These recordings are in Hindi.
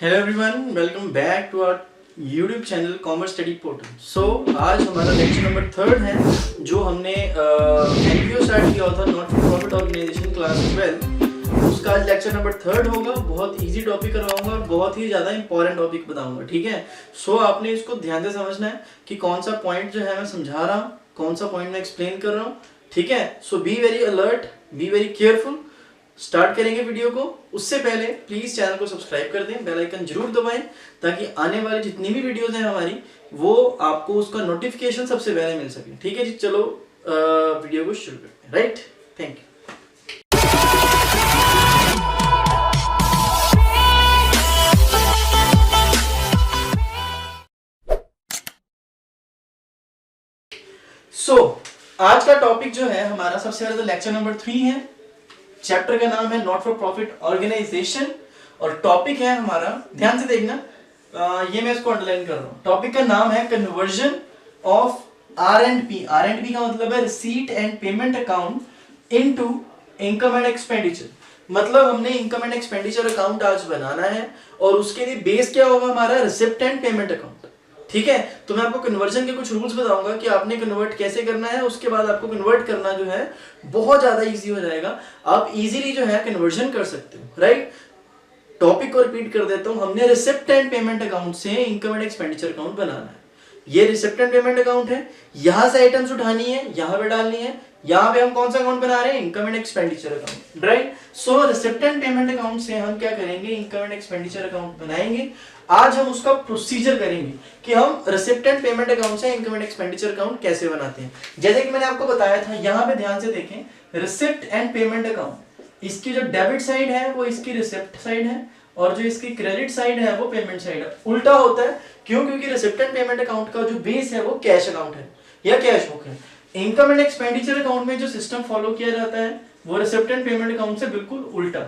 Hello everyone, welcome back to our YouTube channel commerce study portal. So आज हमारा लेक्चर नंबर 3 है जो हमने एनपीओ स्टार्ट किया था, not for profit organization class 12। उसका आज लेक्चर नंबर 3 होगा। बहुत इजी टॉपिक करवाऊंगा और बहुत ही ज़्यादा इंपॉर्टेंट टॉपिक बताऊंगा, ठीक है। सो आपने इसको ध्यान से समझना है कि कौन सा पॉइंट जो है मैं समझा रहा हूँ, कौन सा पॉइंट मैं एक्सप्लेन कर रहा हूँ, ठीक है। So be very alert, be very careful. Start करेंगे वीडियो को। उससे पहले प्लीज चैनल को सब्सक्राइब कर दें, बेल आइकन जरूर दबाएं ताकि आने वाली जितनी भी वीडियोस हैं हमारी वो आपको उसका नोटिफिकेशन सबसे पहले मिल सके, ठीक है जी। चलो वीडियो को शुरू करते हैं, राइट। Thank you. सो आज का टॉपिक जो है हमारा, सबसे पहले तो लेक्चर नंबर 3 है। चैप्टर का नाम है नॉट फॉर प्रॉफिट ऑर्गेनाइजेशन और टॉपिक है हमारा, ध्यान से देखना, ये मैं इसको अंडरलाइन कर रहा हूं। टॉपिक का नाम है conversion of R and P. R and P का मतलब है receipt and payment account into income and expenditure. मतलब हमने इनकम एंड एक्सपेंडिचर अकाउंट आज बनाना है और उसके लिए बेस क्या होगा हमारा, रिसिप्ट एंड पेमेंट अकाउंट, ठीक है। तो मैं आपको कन्वर्जन के कुछ रूल्स बताऊंगा कि आपने कन्वर्ट कैसे करना है। उसके बाद आपको कन्वर्ट करना जो है बहुत ज्यादा इजी हो जाएगा, आप इजीली जो है कन्वर्जन कर सकते हो, राइट। टॉपिक को रिपीट कर देता हूं, हमने रिसिप्ट एंड पेमेंट अकाउंट से इनकम एंड एक्सपेंडिचर अकाउंट बनाना है। ये रिसिप्ट एंड पेमेंट अकाउंट है, यहां से आइटम्स उठानी है, यहां पे डालनी है। यहां पे हम कौन सा अकाउंट बना रहे हैं, income and expenditure account, right. So receipt and payment account से हम क्या करेंगे, इनकम एंड एक्सपेंडिचर अकाउंट बनाएंगे। आज हम उसका प्रोसीजर करेंगे कि हम रिसिप्ट एंड पेमेंट अकाउंट से इनकम एंड एक्सपेंडिचर अकाउंट कैसे बनाते हैं। जैसे कि मैंने आपको बताया था, यहां पे ध्यान से देखें, रिसिप्ट एंड पेमेंट अकाउंट, इसकी जो डेबिट साइड है वो इसकी रिसिप्ट साइड है और जो इसकी क्रेडिट साइड है वो पेमेंट साइड है। उल्टा होता है, क्यों? क्योंकि रिसिप्ट एंड पेमेंट अकाउंट का जो बेस है वो कैश अकाउंट है या कैश बुक है। इनकम एंड एक्सपेंडिचर अकाउंट में जो सिस्टम फॉलो किया जाता है वो रिसिप्ट एंड पेमेंट अकाउंट से बिल्कुल उल्टा।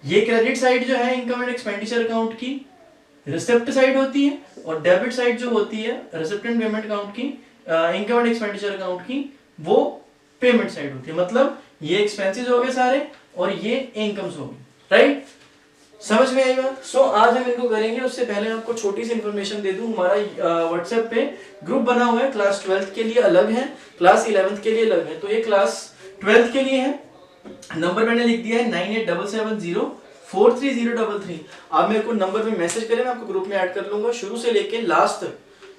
ये क्रेडिट साइड जो है इनकम एंड एक्सपेंडिचर अकाउंट की रिसिप्ट साइड होती है और डेबिट साइड जो होती है रिसिप्ट एंड पेमेंट अकाउंट की, इनकम एंड एक्सपेंडिचर अकाउंट की, वो पेमेंट साइड होती है। मतलब ये एक्सपेंसेस हो गए सारे और ये इनकम्स हो गई, राइट। समझ में आई बात। सो आज हम इनको करेंगे। उससे पहले आपको छोटी सी इंफॉर्मेशन दे दूं, हमारा व्हाट्सएप पे ग्रुप बना हुआ है, क्लास 12th के लिए अलग है, क्लास 11th के लिए अलग है। तो ये क्लास 12th के लिए है, नंबर मैंने लिख दिया है 9877043033। आप मेरे को नंबर पे मैसेज करें, मैं आपको ग्रुप में ऐड कर लूंगा। शुरू से लेके लास्ट तक,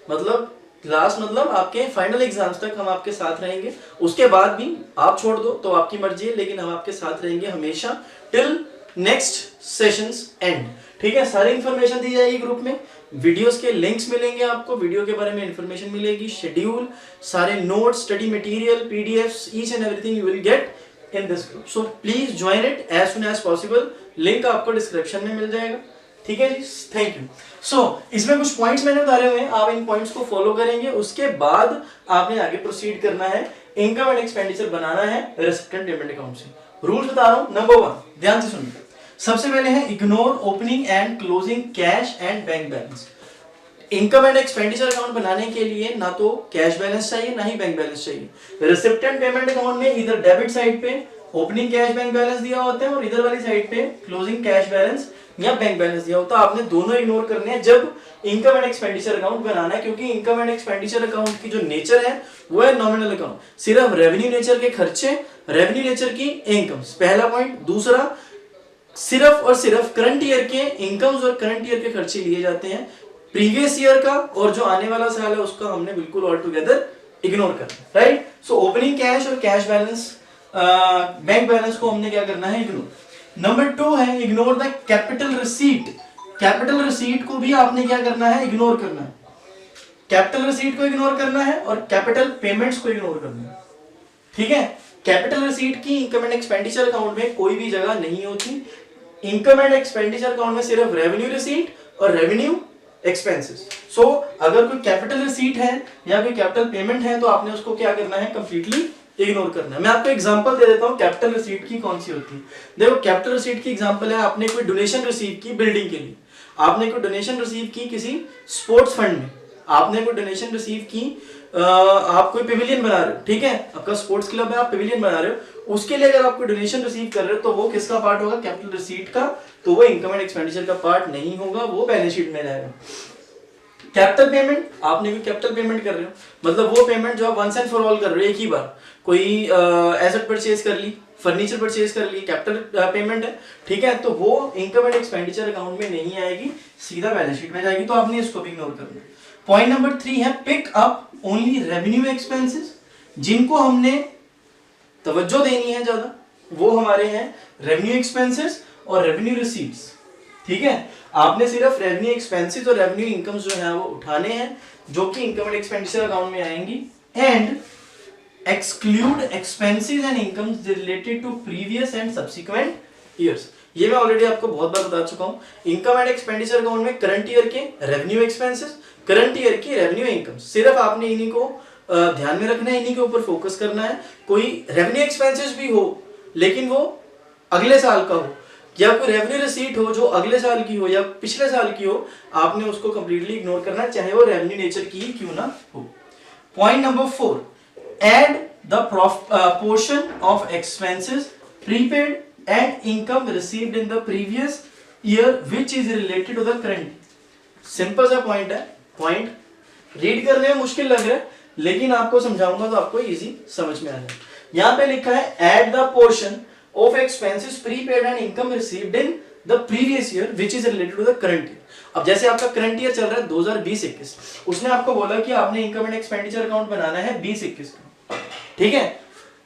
मतलब लास्ट मतलब आपके फाइनल एग्जाम्स तक हम आपके साथ रहेंगे। उसके बाद भी आप छोड़ दो तो आपकी मर्जी है, लेकिन हम आपके साथ रहेंगे हमेशा टिल नेक्स्ट सेशंस एंड, ठीक है। सारी इंफॉर्मेशन दी जाएगी ग्रुप में, वीडियोस के लिंक्स मिलेंगे आपको, वीडियो के बारे में इंफॉर्मेशन मिलेगी, शेड्यूल, सारे notes, study material, PDFs, each and everything you will get in this group. So please join it as soon as possible. Link आपको डिस्क्रिप्शन में मिल जाएगा, ठीक है जी। Thank you. सो इसमें कुछ पॉइंट्स मैंने उतारे हुए हैं, आप इन पॉइंट्स को फॉलो करेंगे। उसके बाद आपने आगे प्रोसीड करना है, इनकम एंड एक्सपेंडिचर बनाना है रिसिप्ट एंड पेमेंट अकाउंट से। रूल्स बता रहा हूं। नंबर 1, ध्यान से सुनिए। सबसे पहले है ignore opening and closing cash and bank balance. Income and expenditure account बनाने के लिए ना तो कैश बैलेंस चाहिए ना ही बैंक बैलेंस चाहिए। रिसिप्ट एंड पेमेंट अकाउंट में इधर डेबिट साइड पे ओपनिंग कैश बैंक बैलेंस दिया होता है और इधर वाली साइड पे क्लोजिंग कैश बैलेंस या बैंक बैलेंस दिया होता है। आपने दोनों इग्नोर करने हैं जब इनकम एंड एक्सपेंडिचर अकाउंट बनाना है, क्योंकि इनकम एंड एक्सपेंडिचर अकाउंट की जो नेचर है वो है नॉमिनल अकाउंट। सिर्फ रेवेन्यू नेचर के खर्चे, रेवेन्यू नेचर की इनकम्स, पहला पॉइंट। दूसरा, सिर्फ और सिर्फ करंट ईयर के इनकम्स और करंट ईयर के खर्चे लिए जाते हैं। प्रीवियस ईयर का और जो आने वाला साल है उसका हमने बिल्कुल ऑल टुगेदर इग्नोर करना, राइट। सो ओपनिंग कैश और कैश बैलेंस, बैंक बैलेंस को हमने क्या करना है, इग्नोर। नंबर 2 है ignore the capital receipt. Capital receipt को भी आपने क्या करना है, इग्नोर करना है। कैपिटल रिसीट को इग्नोर करना है और कैपिटल पेमेंट्स को इग्नोर करना है, ठीक है। कैपिटल रिसीट की इनकम एंड एक्सपेंडिचर अकाउंट में कोई भी जगह नहीं होती। इनकम एंड एक्सपेंडिचर अकाउंट में सिर्फ रेवेन्यू रिसीट और रेवेन्यू एक्सपेंसेस। सो अगर कोई कैपिटल रिसीट है या कोई कैपिटल पेमेंट है तो आपने उसको क्या करना है, कंप्लीटली इग्नोर करना है। मैं आपको एग्जांपल दे देता हूं कैपिटल रिसीट की कौन सी होती है। देखो कैपिटल रिसीट की एग्जांपल है, आपने कोई डोनेशन रिसीव की बिल्डिंग के लिए, आपने कोई डोनेशन रिसीव की किसी स्पोर्ट्स फंड में, आपने कोई डोनेशन रिसीव की, आप कोई पेविलियन बना रहे हो, ठीक है, आपका स्पोर्ट्स क्लब है, आप पेविलियन बना रहे हो, उसके लिए अगर आप कोई डोनेशन रिसीव कर रहे हो तो वो किसका पार्ट होगा, कैपिटल रिसीट का, तो वो इनकम एंड एक्सपेंडिचर का पार्ट नहीं होगा, वो बैलेंस शीट में जाएगा। कैपिटल पेमेंट, आपने कोई कैपिटल पेमेंट कर रहे हो, मतलब वो पेमेंट जो आप वंस एंड फॉर ऑल कर रहे हो, एक ही बार कोई एसेट परचेज कर ली, फर्नीचर परचेज कर ली, कैपिटल पेमेंट है, ठीक है, तो वो इनकम एंड एक्सपेंडिचर अकाउंट में नहीं आएगी, सीधा बैलेंस शीट में जाएगी, तो आपने इसको भी इग्नोर करना है। पॉइंट नंबर 3 है pick up only revenue expenses, जिनको हमने तवज्जो देनी है ज्यादा, वो हमारे हैं रेवेन्यू एक्सपेंसेस और रेवेन्यू रिसीट्स, ठीक है, आपने सिर्फ रेवेन्यू एक्सपेंसेस और रेवेन्यू इनकम्स जो है वो उठाने हैं, जो कि इनकम एंड एक्सपेंडिचर अकाउंट में आएंगी, and exclude expenses and incomes related to previous and subsequent years. ये मैं ऑलरेडी आपको बहुत बार बता चुका हूं, इनकम एंड एक्सपेंडिचर अकाउंट में करंट ईयर के रेवेन्यू एक्सपेंसेस, करंट ईयर की रेवेन्यू इनकम, सिर्फ आपने इन्हीं को ध्यान में रखना है, इन्हीं के ऊपर फोकस करना है। कोई रेवेन्यू एक्सपेंसेस भी हो लेकिन वो अगले साल का हो, या कोई रेवेन्यू रिसीट हो जो अगले साल की हो या पिछले साल की हो, आपने उसको कंप्लीटली इग्नोर करना है, चाहे वो रेवेन्यू नेचर की ही क्यों ना हो। Point number 4, add the portion of expenses prepaid and income received in the previous year which is related to the current. Simple सा पॉइंट है, पॉइंट रीड करने में मुश्किल लग रहा है लेकिन आपको समझाऊंगा तो आपको इजी समझ में आ जाए। यहां पे लिखा है add the portion of expenses prepaid and income received in the previous year which is related to the current year. अब जैसे आपका करंट ईयर चल रहा है 2020-21, उसने आपको बोला कि आपने इनकम एंड एक्सपेंडिचर अकाउंट बनाना है 20-21 का, ठीक है,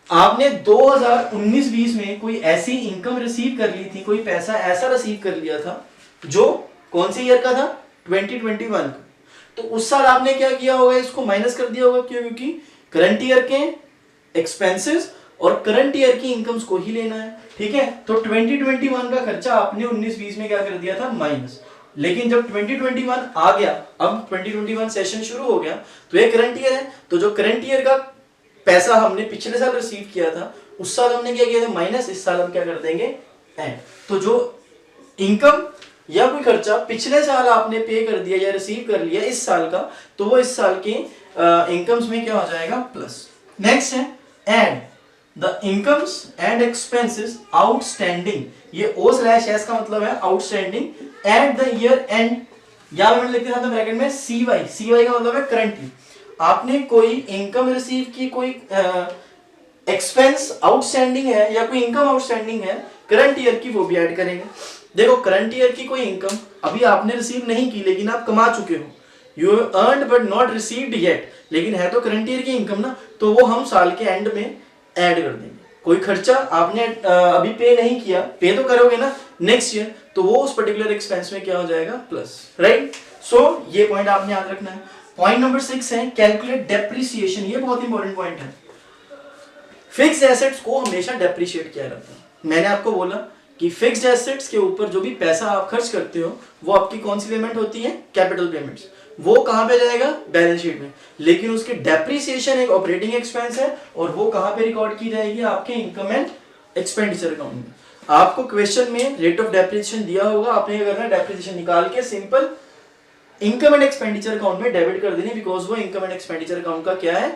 आपने 2019-20 में कोई ऐसी इनकम रिसीव कर ली थी, कोई पैसा ऐसा रिसीव कर लिया था जो कौन से ईयर का था, 2021 का, तो उस साल आपने क्या किया होगा, इसको माइनस कर दिया होगा, क्यों, क्योंकि करंट ईयर के एक्सपेंसेस और करंट ईयर की इनकम्स को ही लेना है, ठीक है, तो 2021 का खर्चा आपने 19-20 में क्या कर दिया था, माइनस, लेकिन जब 2021 आ गया, अब 2021 सेशन शुरू हो गया, तो ये करंट ईयर है, तो जो करंट ईयर का पैसा हमने पिछले साल रिसीव किया था, उस साल हमने क्या किया था, माइनस, इस साल हम क्या कर देंगे, ऐड। तो जो इनकम या कोई खर्चा पिछले साल आपने पे कर दिया या रिसीव कर लिया इस साल का, तो वो इस साल के इनकम्स में क्या हो जाएगा, प्लस। नेक्स्ट है add the incomes and expenses outstanding, ये O/S का मतलब है outstanding at the year and, या मैंने लिख दिया था ब्रैकेट में CY का मतलब है करंट ईयर। आपने कोई इनकम रिसीव की, कोई एक्सपेंस आउटस्टैंडिंग है या कोई इनकम आउटस्टैंडिंग है करंट ईयर की, वो भी ऐड करेंगे। देखो करंट ईयर की कोई इनकम अभी आपने रिसीव नहीं की लेकिन आप कमा चुके हो, you have earned but not received yet, लेकिन है तो करंट ईयर की इनकम ना, तो वो हम साल के एंड में ऐड कर देंगे। कोई खर्चा आपने अभी पे नहीं किया, पे तो करोगे ना नेक्स्ट ईयर, तो वो उस पर्टिकुलर एक्सपेंस में क्या हो जाएगा, प्लस, राइट। सो ये पॉइंट आपने याद रखना है। पॉइंट नंबर 6 है कैलकुलेट डेप्रिसिएशन, ये बहुत इंपॉर्टेंट पॉइंट है। फिक्स्ड एसेट्स को हमेशा डेप्रिशिएट किया जाता है। मैंने आपको बोला कि फिक्स्ड एसेट्स के ऊपर जो भी पैसा आप खर्च करते हो वो आपकी कौन सी पेमेंट होती है, कैपिटल पेमेंट्स, वो कहां पे जाएगा, बैलेंस शीट में, लेकिन उसकी डेप्रिसिएशन एक ऑपरेटिंग एक्सपेंस है और वो कहां पे रिकॉर्ड की जाएगी, आपके इनकम एंड एक्सपेंडिचर अकाउंट में। आपको क्वेश्चन में रेट ऑफ डेप्रिसिएशन दिया होगा, आपने क्या करना है, डेप्रिसिएशन निकाल के simple income and expenditure account में डेबिट कर देनी, बिकॉज वो इनकम एंड एक्सपेंडिचर अकाउंट का क्या है,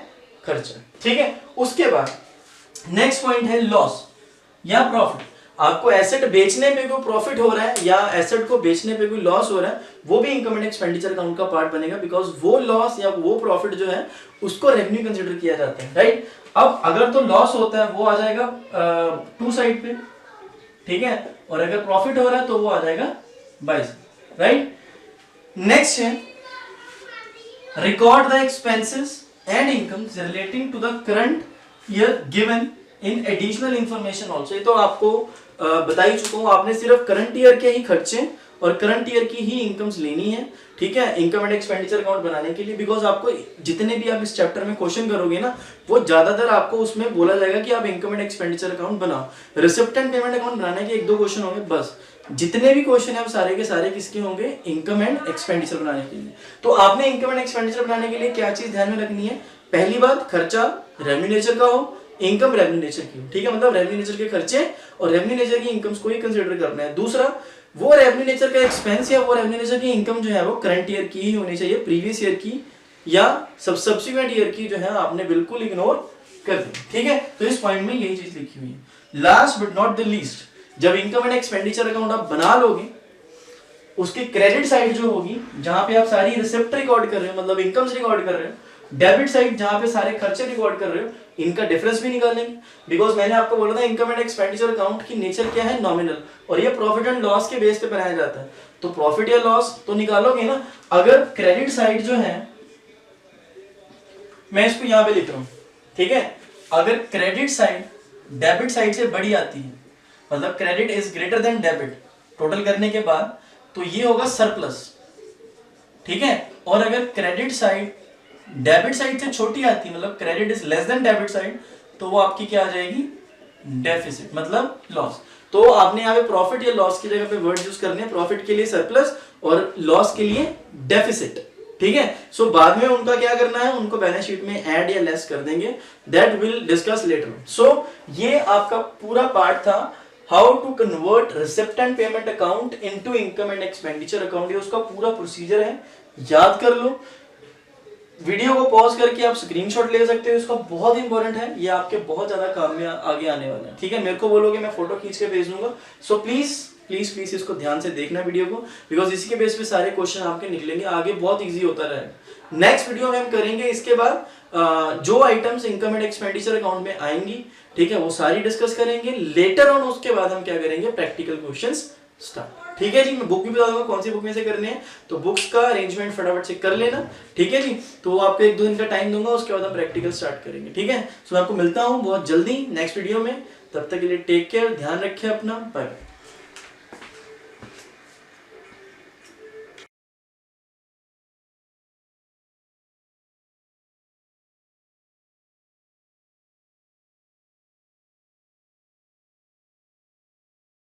खर्चा, ठीक है। उसके बाद नेक्स्ट पॉइंट है लॉस या प्रॉफिट। आपको एसेट बेचने पे कोई प्रॉफिट हो रहा है या एसेट को बेचने पे कोई लॉस हो रहा है, वो भी इनकम एंड एक्सपेंडिचर अकाउंट का पार्ट बनेगा, बिकॉज वो लॉस या वो प्रॉफिट जो है उसको रेवेन्यू कंसीडर किया जाता है, राइट। अब अगर तो लॉस होता है वो आ जाएगा टू साइड पे, ठीक है, और अगर प्रॉफिट हो रहा है तो वो आ जाएगा बाय साइड, राइट। नेक्स्ट है record the expenses and incomes relating to the current year given in additional information also. ये तो आपको बता ही चुका हूं, आपने सिर्फ करंट ईयर के ही खर्चे और करंट ईयर की ही इनकम्स लेनी है, ठीक है, इनकम एंड एक्सपेंडिचर अकाउंट बनाने के लिए, बिकॉज आपको जितने भी आप इस चैप्टर में क्वेश्चन करोगे ना, वो ज्यादातर आपको उसमें बोला जाएगा कि आप इनकम एंड एक्सपेंडिचर अकाउंट बनाओ। रिसिप्ट एंड पेमेंट अकाउंट बनाने के 1-2 क्वेश्चन होंगे बस, जितने भी क्वेश्चन है सारे के सारे किसके होंगे, इनकम एंड एक्सपेंडिचर बनाने के लिए। तो आपने इनकम एंड एक्सपेंडिचर बनाने के लिए क्या चीज ध्यान में रखनी है, पहली बात खर्चा रेवेन्यू नेचर का हो, इनकम रेवेन्यू नेचर की हो, ठीक है, मतलब रेवेन्यू नेचर के खर्चे और रेवेन्यू नेचर की इनकम्स को ही कंसीडर करना है। दूसरा, वो रेवेन्यू नेचर का एक्सपेंस या वो रेवेन्यू नेचर की इनकम जो है वो करंट ईयर की ही होनी चाहिए, प्रीवियस ईयर की या सब्सिक्वेंट ईयर की जो है आपने बिल्कुल इग्नोर कर दी। ठीक है, तो इस पॉइंट में यही चीज लिखी हुई है। Last but not the least, जब इनकम एंड एक्सपेंडिचर अकाउंट आप बना लोगे, उसकी क्रेडिट साइड जो होगी जहां पे आप सारी रिसिप्ट रिकॉर्ड कर रहे हो, मतलब इनकम्स रिकॉर्ड कर रहे हो, डेबिट साइड जहां पे सारे खर्चे रिकॉर्ड कर रहे हो, इनका डिफरेंस भी निकालेंगे। बिकॉज मैंने आपको बोला था इनकम एंड एक्सपेंडिचर अकाउंट की नेचर क्या है, नॉमिनल, और ये प्रॉफिट एंड लॉस के बेस पे बनाया जाता है। तो प्रॉफिट या लॉस तो निकालोगे ना। अगर क्रेडिट साइड जो है, मैं इसको यहां पे लिख रहा हूं, ठीक है, अगर क्रेडिट साइड डेबिट साइड से बड़ी आती है, मतलब credit is greater than debit total करने के बाद, तो ये होगा सरप्लस। ठीक है, और अगर क्रेडिट साइड डेबिट साइड से छोटी आती है, मतलब credit is less than debit side, तो वो आपकी क्या आ जाएगी, डेफिसिट, मतलब लॉस। तो आपने यहाँ पे प्रॉफिट या लॉस की जगह पे वर्ड यूज करने हैं, प्रॉफिट के लिए सरप्लस और लॉस के लिए डेफिसिट। ठीक है, सो बाद में उनका क्या करना है, उनको बैलेंस शीट में ऐड या लेस कर देंगे, that will discuss later. So ये आपका पूरा पार्ट था, how to convert receipt and payment account into income and expenditure account. ये उसका पूरा प्रोसीजर है, याद कर लो। वीडियो को पॉज करके आप स्क्रीनशॉट ले सकते हो, इसका बहुत इंपॉर्टेंट है, ये आपके बहुत ज्यादा काम में आगे आने वाला है। ठीक है, मेरे को बोलोगे मैं फोटो खींच के भेज दूंगा। सो प्लीज प्लीज प्लीज इसको ध्यान से देखना वीडियो को, बिकॉज इसी के बेस पे सारे क्वेश्चन आपके निकलेंगे, आगे बहुत इजी होता रहेगा। नेक्स्ट वीडियो में हम करेंगे इसके बाद जो items income and expenditure account में आएंगी, ठीक है, वो सारी डिस्कस करेंगे लेटर ऑन। उसके बाद हम क्या करेंगे, प्रैक्टिकल क्वेश्चंस स्टार्ट। ठीक है जी, मैं बुक भी बता दूंगा कौन सी बुक में से करने हैं, तो बुक्स का अरेंजमेंट फटाफट से कर लेना। ठीक है जी, तो आपको 1-2 दिन का टाइम दूंगा, उसके बाद हम प्रैक्टिकल स्टार्ट करेंगे। ठीक है, सो मैं आपको मिलता हूँ बहुत जल्दी नेक्स्ट वीडियो में, तब तक के लिए टेक केयर, ध्यान रखें अपना, बाय बाय।